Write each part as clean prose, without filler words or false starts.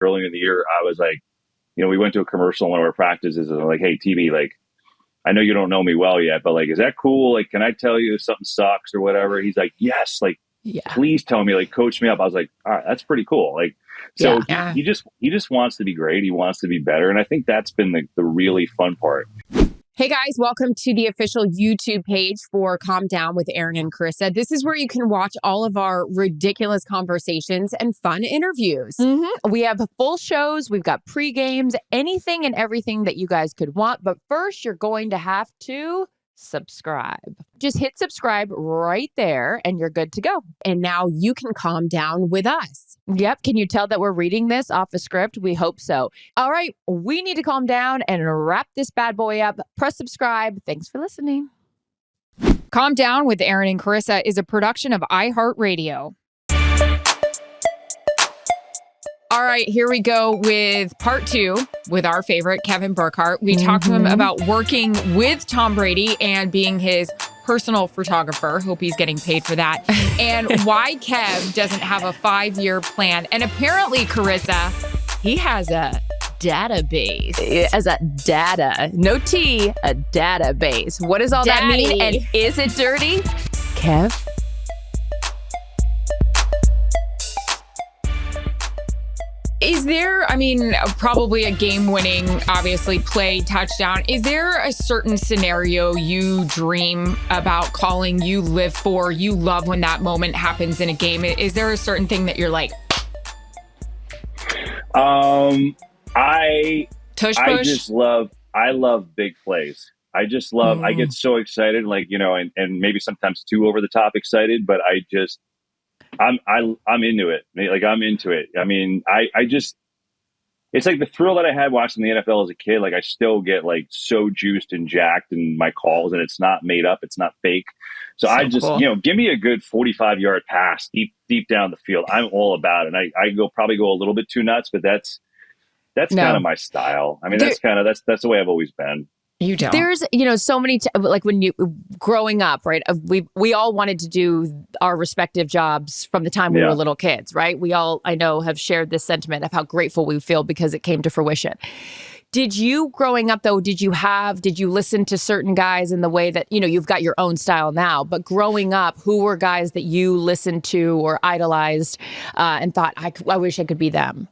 earlier in the year, I was like, we went to a commercial in one of our practices, and I'm like, hey, TB, like, I know you don't know me well yet, but like, is that cool? Like, can I tell you if something sucks or whatever? He's like, yes, like, please tell me, like, coach me up. I was like, all right, that's pretty cool. Like, so he just wants to be great. He wants to be better. And I think that's been the really fun part. Hey guys, welcome to the official YouTube page for Calm Down with Erin and Charissa. This is where you can watch all of our ridiculous conversations and fun interviews. We have full shows. We've got pre-games, anything and everything that you guys could want. But first, you're going to have to subscribe. Just hit subscribe right there and you're good to go. And now you can calm down with us. Yep. Can you tell that we're reading this off a script? We hope so. All right. We need to calm down and wrap this bad boy up. Press subscribe. Thanks for listening. Calm Down with Erin and Charissa is a production of iHeartRadio. All right, here we go with part 2 with our favorite, Kevin Burkhardt. We talked to him about working with Tom Brady and being his personal photographer. Hope he's getting paid for that. And why Kev doesn't have a 5-year plan. And apparently, Charissa, he has a database. As a data, no T, a database. What does all that mean? And is it dirty? Kev? Is there, probably a game-winning, obviously, play touchdown. Is there a certain scenario you dream about calling, you live for, you love when that moment happens in a game? Is there a certain thing that you're like? I love big plays. I just love, I get so excited, like, and maybe sometimes too over the top excited, but I'm into it. Like, I'm into it. I just, it's like the thrill that I had watching the NFL as a kid. Like, I still get like so juiced and jacked in my calls, and it's not made up. It's not fake. So I just, cool. Give me a good 45-yard pass deep down the field. I'm all about it. And I probably go a little bit too nuts, but that's kind of my style. That's the way I've always been. You don't. There's, so many, like when you, growing up, right? We all wanted to do our respective jobs from the time we were little kids, right? We all, I know, have shared this sentiment of how grateful we feel because it came to fruition. Did you, growing up though, did you listen to certain guys in the way that, you've got your own style now, but growing up, who were guys that you listened to or idolized and thought, I wish I could be them?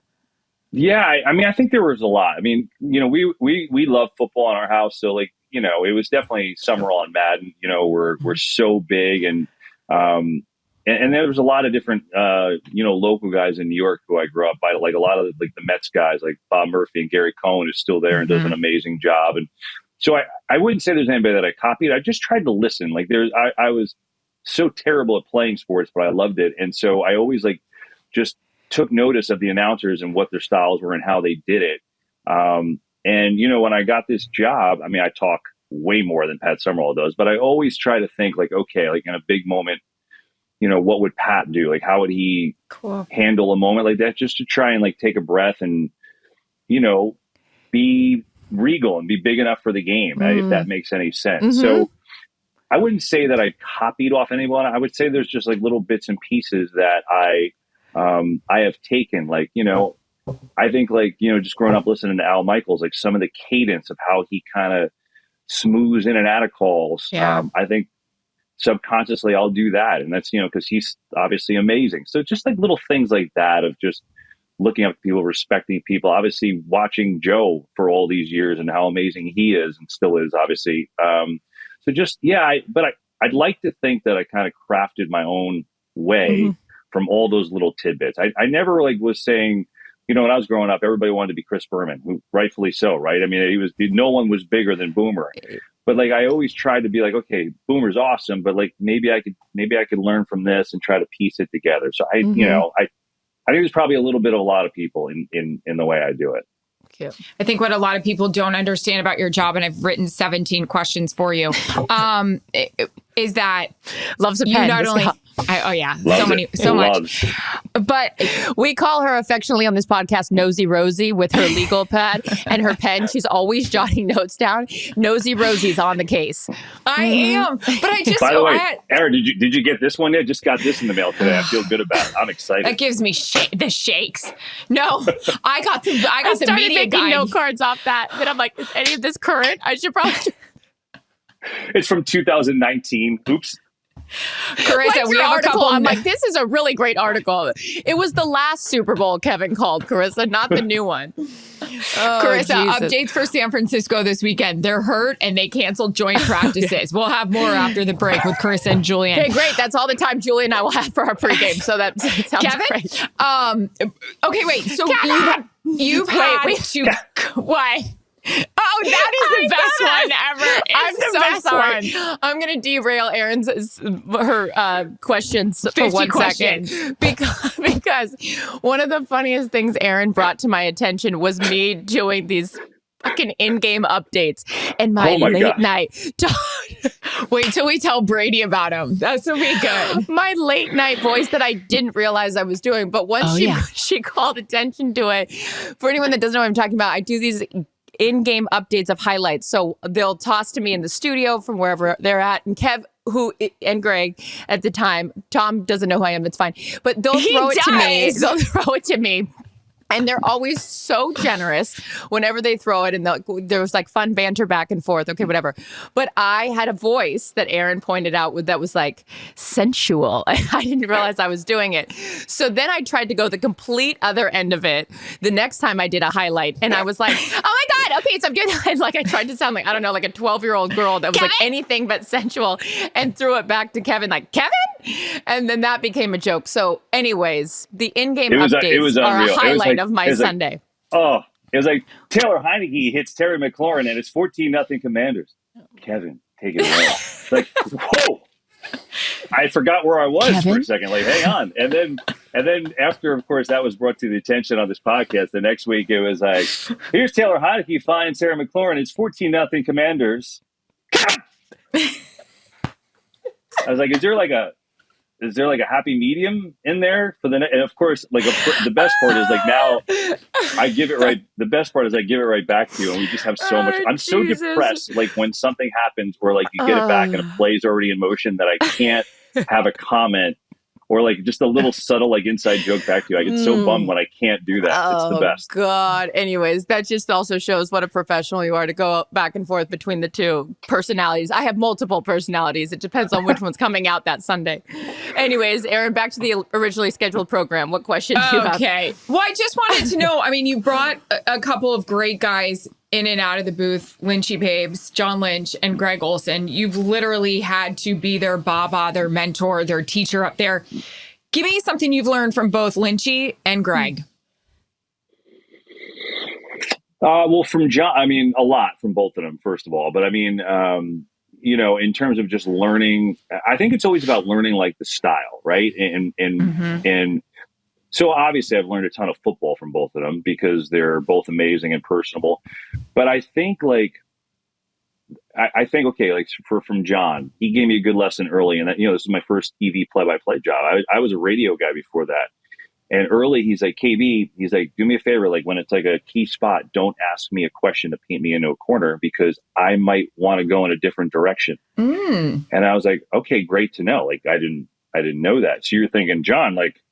Yeah, I think there was a lot. We love football in our house, so like, it was definitely Summerall and Madden. We're so big, and there was a lot of different local guys in New York who I grew up by, like a lot of like the Mets guys, like Bob Murphy and Gary Cohen, who's still there and does an amazing job. And so I wouldn't say there's anybody that I copied. I just tried to listen. Like I was so terrible at playing sports, but I loved it, and so I always like just took notice of the announcers and what their styles were and how they did it. And, when I got this job, I talk way more than Pat Summerall does, but I always try to think like, okay, like in a big moment, what would Pat do? Like, how would he handle a moment like that, just to try and like take a breath and, be regal and be big enough for the game, if that makes any sense. So I wouldn't say that I copied off anyone. I would say there's just like little bits and pieces that I have taken, like, I think like, just growing up listening to Al Michaels, like some of the cadence of how he kind of smooths in and out of calls. I think subconsciously I'll do that. And that's, cause he's obviously amazing. So just like little things like that of just looking up to people, respecting people, obviously watching Joe for all these years and how amazing he is and still is, obviously. So just, I'd like to think that I kind of crafted my own way from all those little tidbits. I never like was saying, when I was growing up, everybody wanted to be Chris Berman, who rightfully so, right? No one was bigger tthan Boomer, but like, I always tried to be like, okay, Boomer's awesome, but like, maybe I could learn from this and try to piece it together. So I think there's probably a little bit of a lot of people in the way I do it. Cute. I think what a lot of people don't understand about your job, and I've written 17 questions for you, is that loves a pen. Oh yeah, Loves so much. Loves. But we call her affectionately on this podcast Nosy Rosie with her legal pad and her pen. She's always jotting notes down. Nosy Rosie's on the case. I am, but I just. By the way, Erin, did you get this one yet? Just got this in the mail today. I feel good about it. I'm excited. That gives me the shakes. No, I got the media making guide. note cards off that. But I'm like, is any of this current? I should probably. It's from 2019. Oops. Carissa, we have article. a couple. I'm like, this is a really great article. It was the last Super Bowl Kevin called, Carissa, not the new one. Carissa, updates for San Francisco this weekend. They're hurt and they canceled joint practices. We'll have more after the break with Carissa and Julian. Okay, great. That's all the time Julie and I will have for our pregame. So that sounds Kevin? Great. Okay, wait. So you've had to. Why? Oh, that is the best one ever. It's the best one. I'm going to derail Erin's her questions for 1 second because one of the funniest things Erin brought to my attention was me doing these fucking in-game updates and my late night. Wait till we tell Brady about him. That's gonna be good. My late night voice that I didn't realize I was doing, but once she called attention to it. For anyone that doesn't know what I'm talking about, I do these in-game updates of highlights. So they'll toss to me in the studio from wherever they're at. And Kev, and Greg at the time, Tom doesn't know who I am. It's fine. But they'll throw it to me. They'll throw it to me. And they're always so generous whenever they throw it. And there was like fun banter back and forth. Okay, whatever. But I had a voice that Erin pointed out that was like sensual. I didn't realize I was doing it. So then I tried to go the complete other end of it the next time I did a highlight. And I was like, oh my God, okay, so I'm doing that. Like I tried to sound like, I don't know, like a 12-year-old girl that was Kevin? Like anything but sensual and threw it back to Kevin like, Kevin? And then that became a joke. So anyways, the in-game updates are a highlight of my Sunday. It was like Taylor Heineke hits Terry McLaurin and it's 14-0 Commanders. Kevin, take it away. Like, whoa. I forgot where I was for a second. Like, hang on. And then after, of course, that was brought to the attention on this podcast, the next week it was like, here's Taylor Heineke finds Terry McLaurin. It's 14-0 Commanders. I was like, is there like a happy medium in there for the and of course the best part is like now I give it right the best part is I give it right back to you and we just have so much I'm so depressed like when something happens or like you get it back and a play's already in motion that I can't have a comment or like just a little subtle like inside joke back to you. I get so bummed when I can't do that. It's the best. God. Anyways, that just also shows what a professional you are to go back and forth between the two personalities. I have multiple personalities. It depends on which one's coming out that Sunday. Anyways, Erin, back to the originally scheduled program. What question do you have? Okay. Well, I just wanted to know, I mean, you brought a couple of great guys in and out of the booth, Lynchy Babes, John Lynch, and Greg Olson. You've literally had to be their baba, their mentor, their teacher up there. Give me something you've learned from both Lynchy and Greg. Well, from John, I mean, a lot from both of them, first of all. But I mean, in terms of just learning, I think it's always about learning like the style, right? And so obviously I've learned a ton of football from both of them because they're both amazing and personable. But I think from John, he gave me a good lesson early. And that, this is my first TV play-by-play job. I was a radio guy before that. And early he's like, KB, he's like, do me a favor. Like when it's like a key spot, don't ask me a question to paint me into a corner because I might want to go in a different direction. And I was like, okay, great to know. Like I didn't know that. So you're thinking, John, like,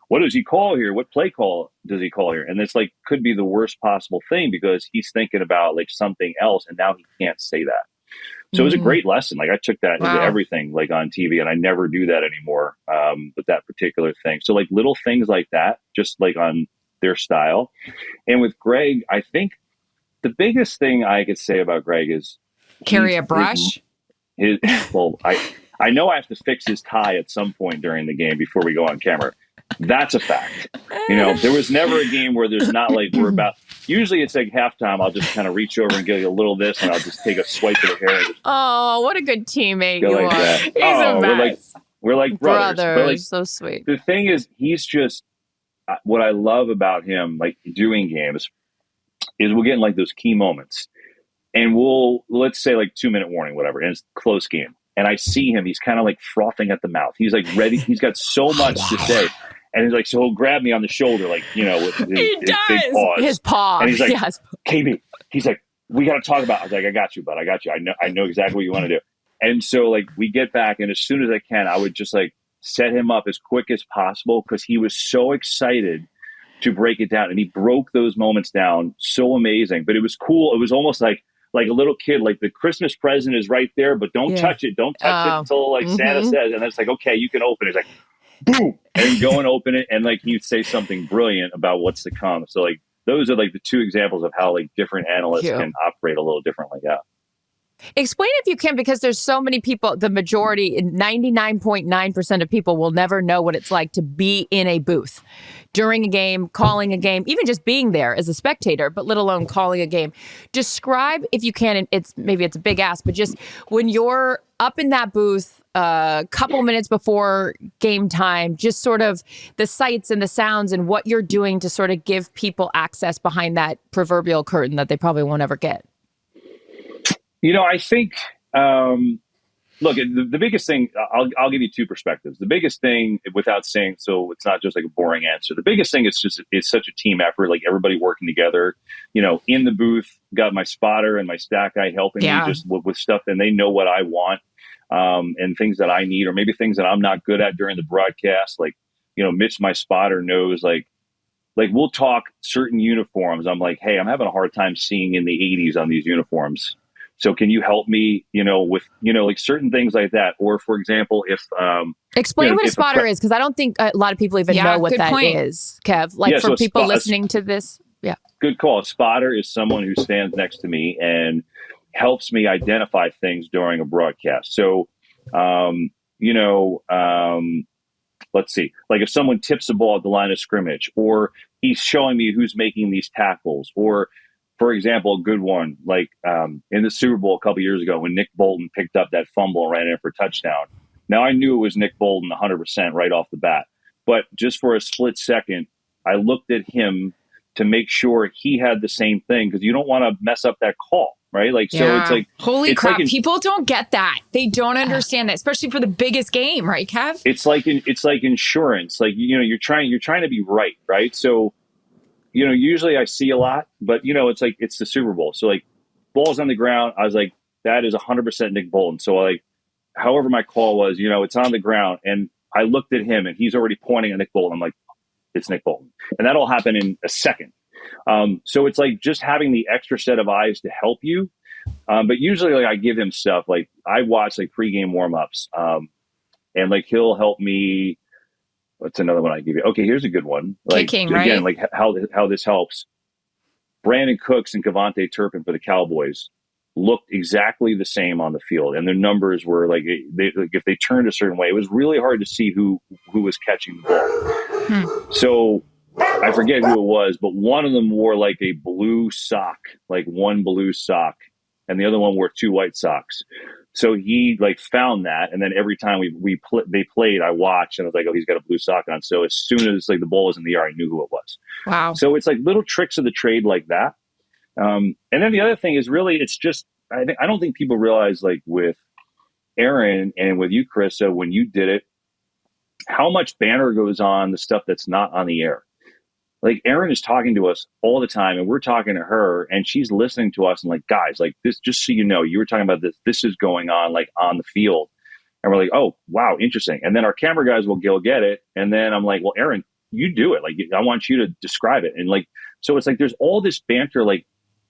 what does he call here? What play call does he call here? And it's like, could be the worst possible thing because he's thinking about like something else and now he can't say that. So it was a great lesson. Like I took that into everything like on TV and I never do that anymore with that particular thing. So like little things like that, just like on their style. And with Greg, I think the biggest thing I could say about Greg is carry a brush. I know I have to fix his tie at some point during the game before we go on camera. That's a fact. There was never a game where there's not like usually it's like halftime. I'll just kind of reach over and give you a little this and I'll just take a swipe of the hair. Oh, what a good teammate you like are. That. He's a mess. We're like brothers. But like, so sweet. The thing is, he's just what I love about him, like doing games, is we'll get in like those key moments. And let's say like 2-minute warning, whatever, and it's a close game. and I see him. He's kind of like frothing at the mouth. He's like ready. He's got so much to say. And he's like, so he'll grab me on the shoulder, like, with his big paws. His paw. And he's like, KB, he's like, we got to talk about it. I was like, I got you, bud. I got you. I know exactly what you want to do. And so like we get back, and as soon as I can, I would just like set him up as quick as possible because he was so excited to break it down. And he broke those moments down so amazing. But it was cool. It was almost like a little kid, like the Christmas present is right there, but don't touch it. Don't touch it until like Santa says. And then it's like, okay, you can open it. It's like, boom, and go and open it. And like he'd say something brilliant about what's to come. So like those are like the two examples of how like different analysts can operate a little differently. Yeah. Explain if you can, because there's so many people, the majority, 99.9% of people will never know what it's like to be in a booth during a game, calling a game, even just being there as a spectator, but let alone calling a game. Describe, if you can, and maybe it's a big ask, but just when you're up in that booth a couple minutes before game time, just sort of the sights and the sounds and what you're doing to sort of give people access behind that proverbial curtain that they probably won't ever get. I think, look, the biggest thing, I'll give you two perspectives. The biggest thing, without saying, so it's not just like a boring answer. The biggest thing is just, it's such a team effort, like everybody working together, in the booth, got my spotter and my stat guy helping me just with stuff, and they know what I want, and things that I need, or maybe things that I'm not good at during the broadcast. Like, Mitch, my spotter, knows like we'll talk certain uniforms. I'm like, hey, I'm having a hard time seeing in the 80s on these uniforms. So can you help me, with, like certain things like that? Or for example, if, explain what a spotter is, because I don't think a lot of people even know what that is, Kev. Like for people listening to this. Yeah. Good call. A spotter is someone who stands next to me and helps me identify things during a broadcast. So, let's see, like if someone tips the ball at the line of scrimmage, or he's showing me who's making these tackles, or, for example, a good one, like in the Super Bowl a couple years ago when Nick Bolton picked up that fumble and ran in for a touchdown. Now, I knew it was Nick Bolton 100% right off the bat. But just for a split second, I looked at him to make sure he had the same thing, because you don't want to mess up that call, right? Like, so it's like... Holy crap, people don't get that. They don't understand that, especially for the biggest game, right, Kev? It's like insurance. Like, you're trying to be right? So... usually I see a lot, but it's like, it's the Super Bowl. So like balls on the ground, I was like, that is 100% Nick Bolton. So like, however my call was, it's on the ground, and I looked at him and he's already pointing at Nick Bolton. I'm like, it's Nick Bolton. And that'll happen in a second. So it's like just having the extra set of eyes to help you. But usually like I give him stuff, like I watch like pregame warmups, and like he'll help me. What's another one I give you? Okay, here's a good one. Like, kicking, again, right? like how this helps. Brandon Cooks and Kavante Turpin for the Cowboys looked exactly the same on the field, and their numbers were like, if they turned a certain way, it was really hard to see who was catching the ball. So I forget who it was, but one of them wore like a blue sock, like one blue sock, and the other one wore two white socks. So he like found that, and then every time they played, I watched, and I was like, oh, he's got a blue sock on. So as soon as like the ball was in the air, I knew who it was. Wow. So it's like little tricks of the trade like that. And then the other thing is really, it's just, I don't think people realize, like with Erin and with you, Charissa, when you did it, how much banter goes on, the stuff that's not on the air. Like Erin is talking to us all the time, and we're talking to her, and she's listening to us and like, guys, like this, just so you know, you were talking about this. This is going on like on the field. And we're like, oh, wow, interesting. And then our camera guys will go get it. And then I'm like, well, Erin, you do it. Like, I want you to describe it. And like, so it's like, there's all this banter, like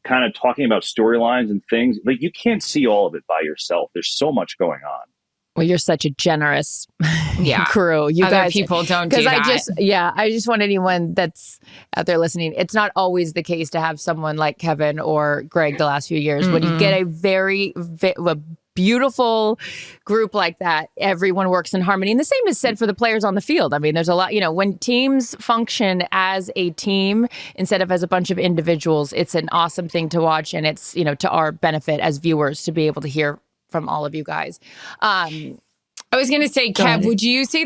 kind of talking about storylines and things. Like you can't see all of it by yourself. There's so much going on. Well, you're such a generous crew. You Other guys, people don't do that. I just want anyone that's out there listening. It's not always the case to have someone like Kevin or Greg the last few years. When you get a beautiful group like that, everyone works in harmony. And the same is said for the players on the field. I mean, there's a lot, when teams function as a team instead of as a bunch of individuals, it's an awesome thing to watch. And it's, to our benefit as viewers to be able to hear from all of you guys. I was going to say, Go Kev, ahead. would you say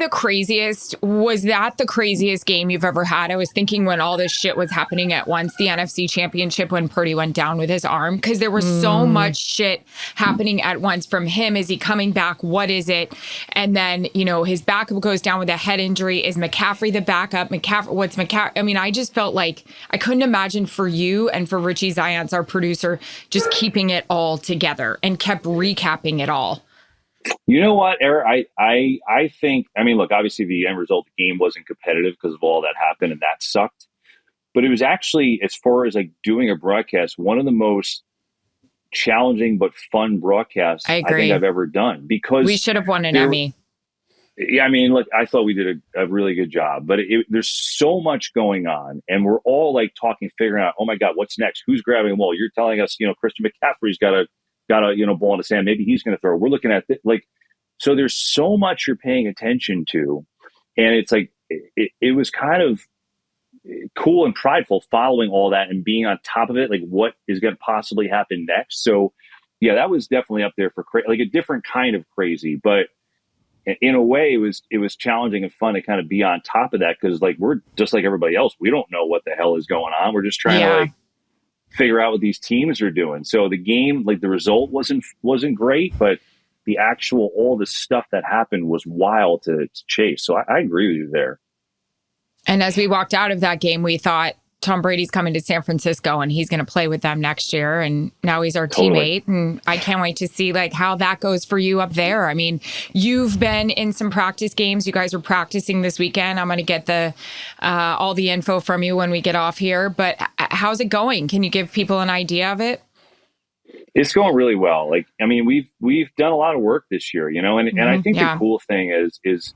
was that the craziest game you've ever had? I was thinking when all this shit was happening at once, the NFC Championship, when Purdy went down with his arm, because there was so much shit happening at once from him. Is he coming back? What is it? And then, his backup goes down with a head injury. Is McCaffrey the backup? What's McCaffrey? I mean, I just felt like I couldn't imagine for you and for Richie Zions, our producer, just keeping it all together and kept recapping it all. You know what, Eric? I think, look, obviously the end result of the game wasn't competitive because of all that happened, and that sucked. But it was actually, as far as like doing a broadcast, one of the most challenging but fun broadcasts I think I've ever done. Because we should have won an Emmy. Yeah, look, I thought we did a really good job. But there's so much going on, and we're all like talking, figuring out, oh my God, what's next? Who's grabbing the ball? You're telling us, Christian McCaffrey's got a ball in the sand. Maybe he's going to throw. We're looking at so there's so much you're paying attention to. And it's like, it was kind of cool and prideful following all that and being on top of it. Like, what is going to possibly happen next? So yeah, that was definitely up there for like a different kind of crazy, but in a way it was challenging and fun to kind of be on top of that. Cause like, we're just like everybody else. We don't know what the hell is going on. We're just trying to figure out what these teams are doing. So the game, like the result wasn't great, but the actual, all the stuff that happened was wild to chase. So I agree with you there. And as we walked out of that game, we thought Tom Brady's coming to San Francisco and he's going to play with them next year. And now he's our teammate. And I can't wait to see like how that goes for you up there. I mean, you've been in some practice games. You guys were practicing this weekend. I'm going to get all the info from you when we get off here. But how's it going? Can you give people an idea of it? It's going really well. Like, we've done a lot of work this year, and I think the cool thing is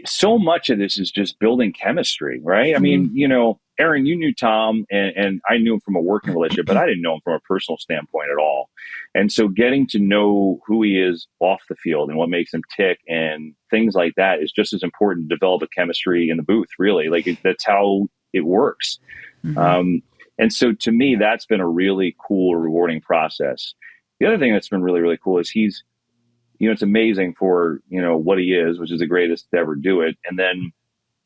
so much of this is just building chemistry, right? Erin, you knew Tom and I knew him from a working relationship, but I didn't know him from a personal standpoint at all. And so getting to know who he is off the field and what makes him tick and things like that is just as important to develop a chemistry in the booth, really. Like, that's how it works. Mm-hmm. And so to me, that's been a really cool, rewarding process. The other thing that's been really, really cool is he's, it's amazing for, what he is, which is the greatest to ever do it. And then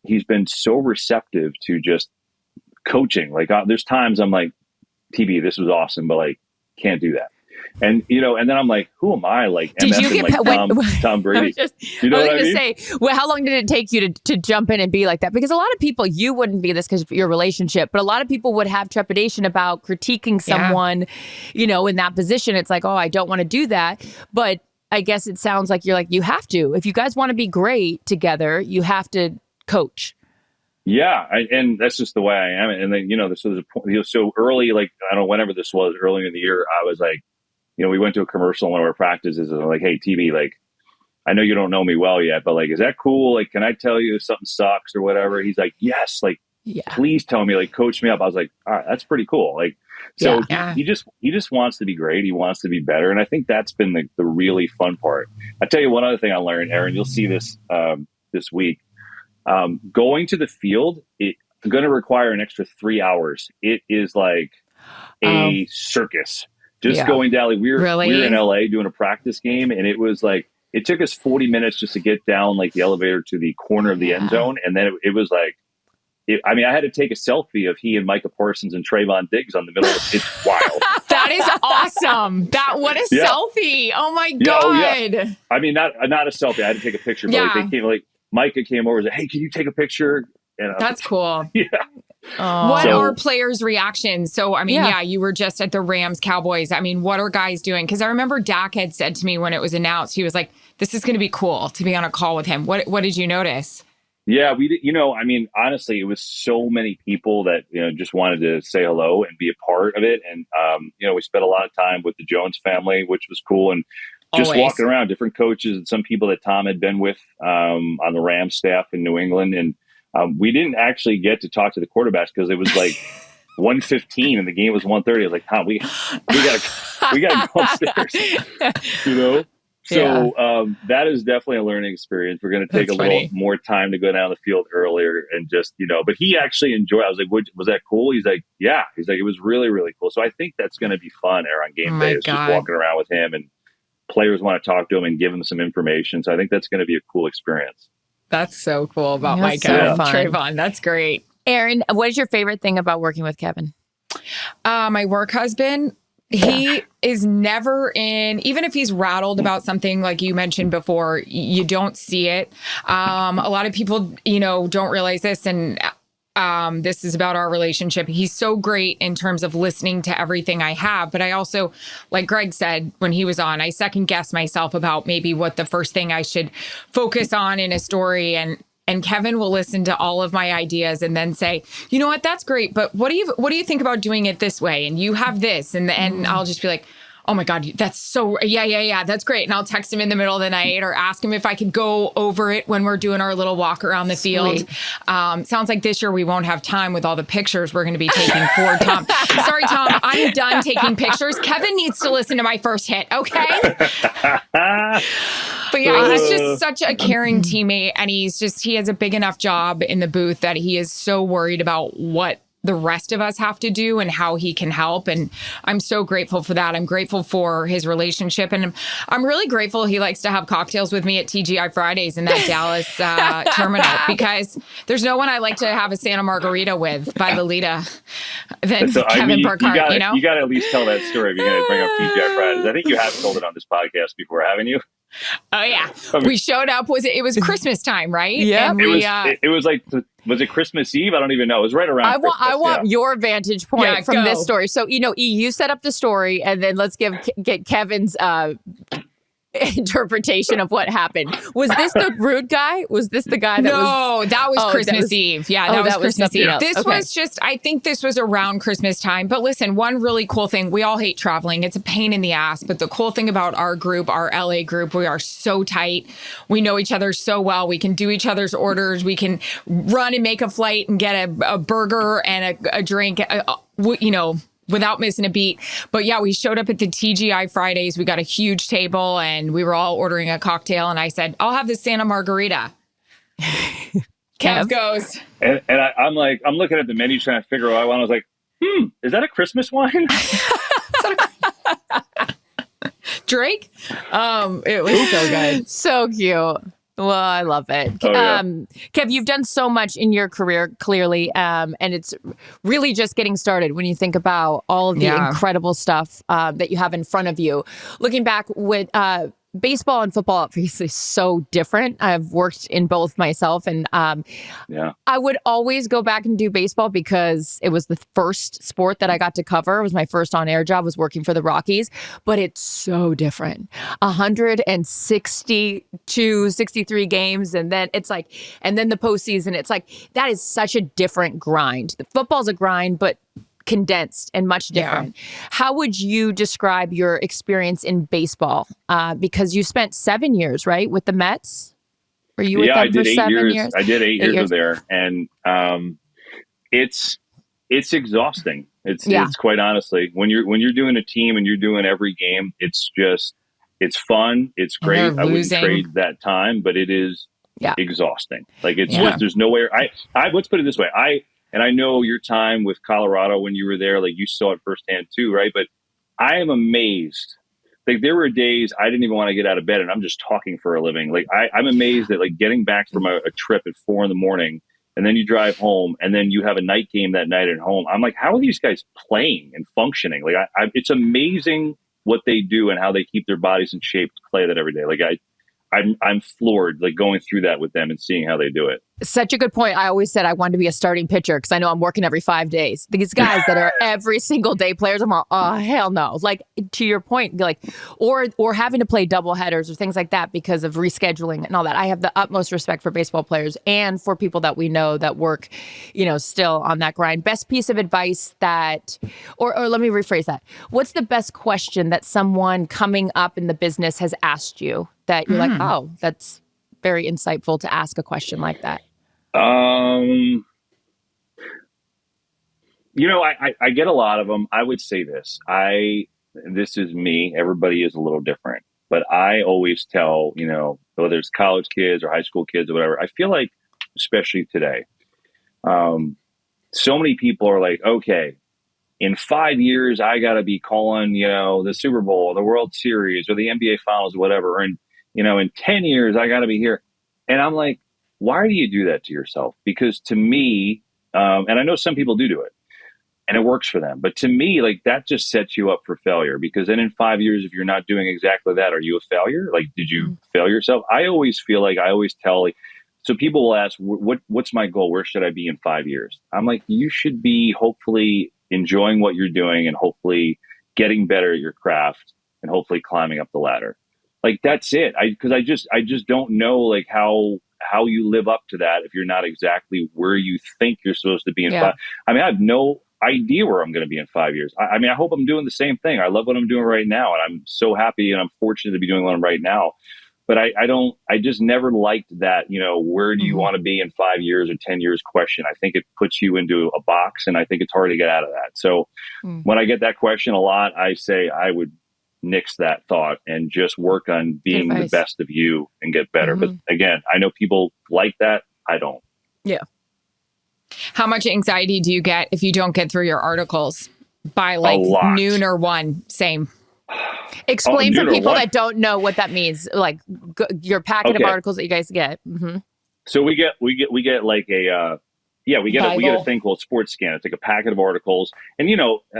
he's been so receptive to just coaching. Like, there's times I'm like, TB, this was awesome, but like, can't do that. And, and then I'm like, who am I? Like, did you get Tom Brady? I was going to say, well, how long did it take you to jump in and be like that? Because a lot of people, you wouldn't be this because of your relationship, but a lot of people would have trepidation about critiquing someone, in that position. It's like, oh, I don't want to do that. But I guess it sounds like you're like, you have to. If you guys want to be great together, you have to coach. Yeah, and that's just the way I am. And then, this was a point, so early, like, I don't know, whenever this was, earlier in the year, I was like, we went to a commercial in one of our practices, and I'm like, hey, TB, like, I know you don't know me well yet, but like, is that cool? Like, can I tell you if something sucks or whatever? He's like, yes, like, please tell me, like, coach me up. I was like, all right, that's pretty cool. Like, so he just wants to be great. He wants to be better. And I think that's been the really fun part. I tell you one other thing I learned, Erin, you'll see this this week. Going to the field, it's going to require an extra 3 hours. It is like a circus. Just going down, like we were in LA doing a practice game, and it was like, it took us 40 minutes just to get down like the elevator to the corner of the end zone. And then it was like, I had to take a selfie of he and Micah Parsons and Trayvon Diggs on the middle. It's wild. That is awesome. What a selfie. Oh my God. Oh, yeah. Not a selfie. I had to take a picture, but like, they came, like, Micah came over and said, hey, can you take a picture? And that's cool. Yeah. What are players' reactions? So, you were just at the Rams Cowboys. What are guys doing? Because I remember Dak had said to me when it was announced, he was like, this is going to be cool to be on a call with him. What did you notice? Yeah, we did. Honestly, it was so many people that, just wanted to say hello and be a part of it. And, we spent a lot of time with the Jones family, which was cool. And just walking around, different coaches and some people that Tom had been with on the Rams staff in New England. And we didn't actually get to talk to the quarterbacks because it was like 1:15 and the game was 1:30. I was like, Tom, we gotta go upstairs, So that is definitely a learning experience. We're going to take little more time to go down the field earlier and just, but he actually enjoyed it. I was like, was that cool? He's like, yeah. He's like, it was really, really cool. So I think that's going to be fun there on game day. It's just walking around with him and players want to talk to him and give him some information. So I think that's going to be a cool experience. That's so cool about That's Micah and so fun. Trayvon. That's great. Erin, what is your favorite thing about working with Kevin? My work husband, he is never in, even if he's rattled about something like you mentioned before, you don't see it. A lot of people, don't realize this, and this is about our relationship. He's so great in terms of listening to everything I have. But I also, like Greg said when he was on, I second guess myself about maybe what the first thing I should focus on in a story. And Kevin will listen to all of my ideas and then say, you know what, that's great, but what do you think about doing it this way? And you have this, and I'll just be like, oh my God, that's so, yeah, that's great. And I'll text him in the middle of the night or ask him if I could go over it when we're doing our little walk around the field. Sounds like this year we won't have time with all the pictures we're going to be taking for Tom. Sorry, Tom, I'm done taking pictures. Kevin needs to listen to my first hit, okay? But yeah, he's just such a caring teammate, and he has a big enough job in the booth that he is so worried about what the rest of us have to do and how he can help. And I'm so grateful for that. I'm grateful for his relationship. And I'm really grateful he likes to have cocktails with me at TGI Fridays in that Dallas terminal, because there's no one I like to have a Santa Margarita with by the Lita than Kevin Burkhardt, You got to at least tell that story if you're going to bring up TGI Fridays. I think you have told it on this podcast before, haven't you? Oh yeah, we showed up. It was Christmas time, right? Yeah, it was like, was it Christmas Eve? I don't even know. It was right around. I want your vantage point from this story. So you set up the story, and then let's get Kevin's interpretation of what happened. Was this the rude guy? Was this the guy that was... that was Christmas Eve. Yeah, that was Christmas Eve. Else. This was just, I think this was around Christmas time. But listen, one really cool thing, we all hate traveling. It's a pain in the ass. But the cool thing about our group, our LA group, we are so tight. We know each other so well. We can do each other's orders. We can run and make a flight and get a burger and a drink, without missing a beat. But yeah, we showed up at the TGI Fridays. We got a huge table and we were all ordering a cocktail. And I said, I'll have the Santa Margarita. Kev goes. And I'm looking at the menu trying to figure out what I want. I was like, is that a Christmas wine? Drake? It was so good. So cute. Well, I love it. Oh, yeah. Kev, you've done so much in your career, clearly, and it's really just getting started when you think about all of the incredible stuff that you have in front of you. Looking back with baseball and football, obviously, so different. I've worked in both myself, and I would always go back and do baseball because it was the first sport that I got to cover. It was my first on-air job, was working for the Rockies, but it's so different. 162, 63 games, and then it's like, and then the postseason, it's like, that is such a different grind. The football's a grind, but condensed and much different. How would you describe your experience in baseball? Because you spent 7 years, right, with the Mets? Were you with them for 7 years? I did 8 years there, and it's exhausting. It's quite honestly, when you're doing a team and you're doing every game, it's fun. It's great. I wouldn't trade that time, but it is exhausting. Like it's just, there's nowhere. Let's put it this way. And I know your time with Colorado when you were there, like you saw it firsthand too, right? But I am amazed. Like there were days I didn't even want to get out of bed and I'm just talking for a living. Like I'm amazed that like getting back from a trip at 4 a.m. and then you drive home and then you have a night game that night at home. I'm like, how are these guys playing and functioning? Like it's amazing what they do and how they keep their bodies in shape to play that every day. Like I'm floored, like going through that with them and seeing how they do it. Such a good point. I always said I wanted to be a starting pitcher because I know I'm working every 5 days. These guys that are every single day players, I'm all, oh, hell no. Like to your point, like, or having to play double headers or things like that because of rescheduling and all that. I have the utmost respect for baseball players and for people that we know that work, still on that grind. Best piece of advice that, or let me rephrase that. What's the best question that someone coming up in the business has asked you that you're like, oh, that's very insightful to ask a question like that? I get a lot of them. I would say this. This is me. Everybody is a little different, but I always tell, whether it's college kids or high school kids or whatever, I feel like, especially today, so many people are like, okay, in 5 years, I got to be calling, the Super Bowl, the World Series, or the NBA Finals, or whatever. And, in 10 years, I got to be here. And I'm like, why do you do that to yourself? Because to me, and I know some people do it, and it works for them. But to me, like, that just sets you up for failure, because then in 5 years, if you're not doing exactly that, are you a failure? Like, did you fail yourself? I always tell, like, so people will ask, what's my goal? Where should I be in 5 years? I'm like, you should be hopefully enjoying what you're doing and hopefully getting better at your craft and hopefully climbing up the ladder. Like, that's it. Because I just don't know, like, how you live up to that if you're not exactly where you think you're supposed to be in 5. I mean, I have no idea where I'm going to be in 5 years. I mean, I hope I'm doing the same thing. I love what I'm doing right now, and I'm so happy and I'm fortunate to be doing what I'm right now. But I just never liked that, where do you want to be in 5 years or 10 years question. I think it puts you into a box, and I think it's hard to get out of that. So when I get that question a lot, I say I would nix that thought and just work on being the best of you and get better. But again, I know people like that. I don't. Yeah. How much anxiety do you get if you don't get through your articles by like noon or 1? Same. Explain for people that don't know what that means. Like your packet of articles that you guys get. So we get like we get a thing called Sports Scan. It's like a packet of articles, and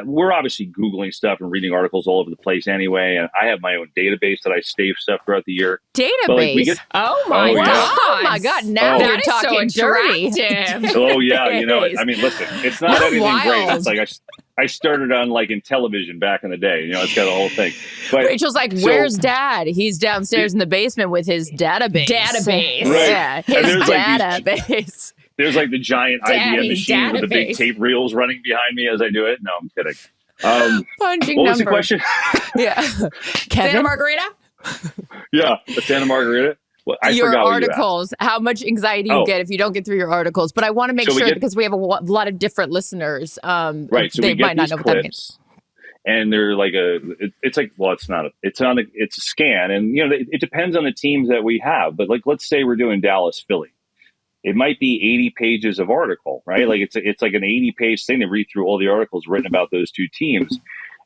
we're obviously Googling stuff and reading articles all over the place anyway. And I have my own database that I save stuff throughout the year. Database. Like oh my god! Oh my god! Now you're talking so dirty. Oh yeah, I mean, listen, it's not anything great. It's like I started on like in television back in the day. It's got a whole thing. But, Rachel's like, "Where's Dad? He's downstairs in the basement with his database." Right. Yeah, his database. There's like the giant IBM machine with the big tape reels running behind me as I do it. No, I'm kidding. Punching what number. was the question? Yeah, Kevin? Santa Margarita. Yeah, the Santa Margarita. Well, your articles. How much anxiety you get if you don't get through your articles? But I want to make sure because we have a lot of different listeners. Right, so they we get might not these know what clips, that means. And they're like it's a scan, and it depends on the teams that we have. But like, let's say we're doing Dallas Philly. It might be 80 pages of article, right? Like it's like an 80-page thing to read through all the articles written about those two teams.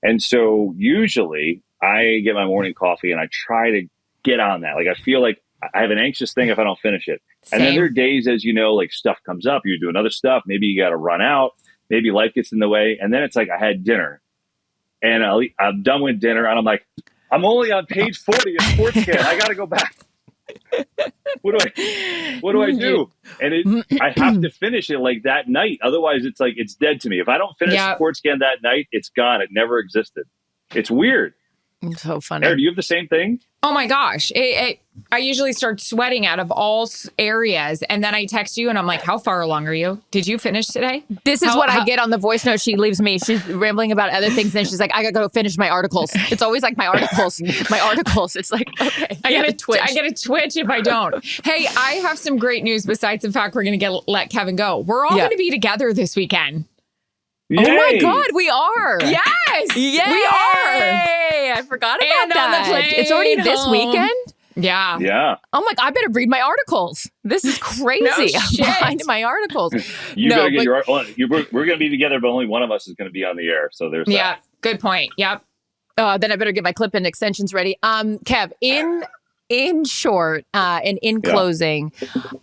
And so usually I get my morning coffee and I try to get on that. Like I feel like I have an anxious thing if I don't finish it. Same. And then there are days, as you know, like stuff comes up, you're doing other stuff. Maybe you got to run out. Maybe life gets in the way. And then it's like I had dinner and I'm done with dinner. And I'm like, I'm only on page 40 of Sports Scan. I got to go back. What do I do? And I have to finish it like that night. Otherwise, it's like it's dead to me. If I don't finish Sports Scan that night, it's gone. It never existed. It's weird. It's so funny. Erin, do you have the same thing? Oh my gosh. I usually start sweating out of all areas. And then I text you and I'm like, how far along are you? Did you finish today? This is what I get on the voice note she leaves me. She's rambling about other things. Then she's like, I got to go finish my articles. It's always like my articles. It's like, okay. I get a twitch if I don't. Hey, I have some great news besides the fact we're going to let Kevin go. We're all going to be together this weekend. Yay! Oh my God, we are. Yes. Yay! We are. I forgot about that. On the plane It's already this weekend? Yeah. Yeah. Oh my God, I better read my articles. This is crazy. No shit. I'm behind in my articles. You better get your we're going to be together, but only one of us is going to be on the air. So there's that. Yeah, good point. Yep. Then I better get my clip-in extensions ready. Kev, in short, and in closing,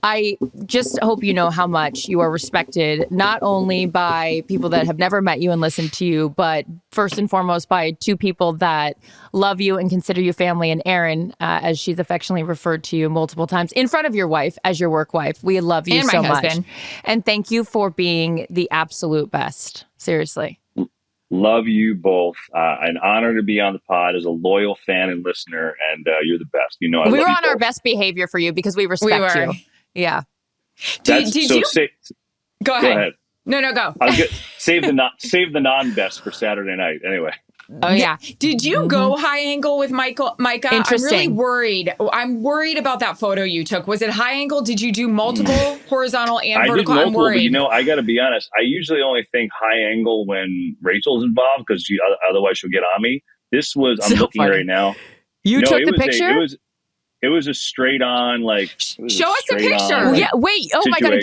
I just hope you know how much you are respected, not only by people that have never met you and listened to you, but first and foremost by two people that love you and consider you family. And Erin, as she's affectionately referred to you multiple times in front of your wife as your work wife. We love you so much. And thank you for being the absolute best. Seriously. Love you both. An honor to be on the pod as a loyal fan and listener, and you're the best. I love we were you on both. Our best behavior for you because we respect you. Yeah. Did you go ahead? No, go. Save the non-best for Saturday night. Anyway. Oh yeah. Did you go high angle with Micah? Interesting. I'm really worried. I'm worried about that photo you took. Was it high angle? Did you do multiple horizontal and vertical? I did multiple, but I got to be honest. I usually only think high angle when Rachel's involved because otherwise she'll get on me. This was I'm looking right now. You took the picture? It was a straight on, like, show us a picture. Yeah, wait. Oh my God.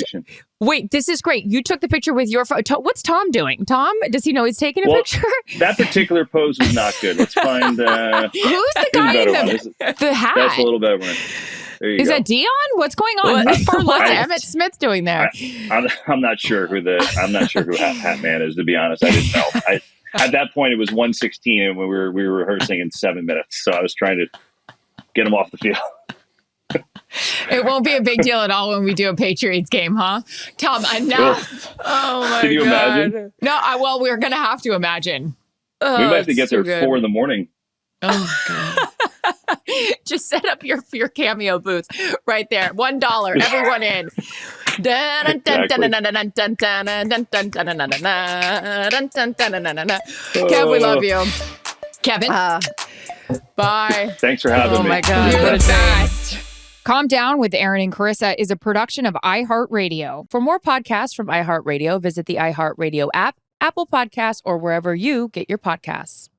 Wait, this is great. You took the picture with your phone. What's Tom doing? Tom, does he know he's taking a picture? That particular pose was not good. Let's find... Who's the guy in the hat? That's a little better one. There you Is go. that Dion? What's going on? What's Emmett Smith doing there? I'm not sure who Hat Man is, to be honest. I didn't know. At that point, it was 1:16, and we were rehearsing in 7 minutes. So I was trying to get him off the field. It won't be a big deal at all when we do a Patriots game, huh? Tom, enough. Oh, my God. Can you imagine? No, well, we're going to have to imagine. We might have to get there at 4 a.m. Oh, God. Just set up your Cameo booth right there. $1. Everyone in. Kev, we love you. Kevin? Bye. Thanks for having me. Oh, my God. You're the best. Calm Down with Erin and Charissa is a production of iHeartRadio. For more podcasts from iHeartRadio, visit the iHeartRadio app, Apple Podcasts, or wherever you get your podcasts.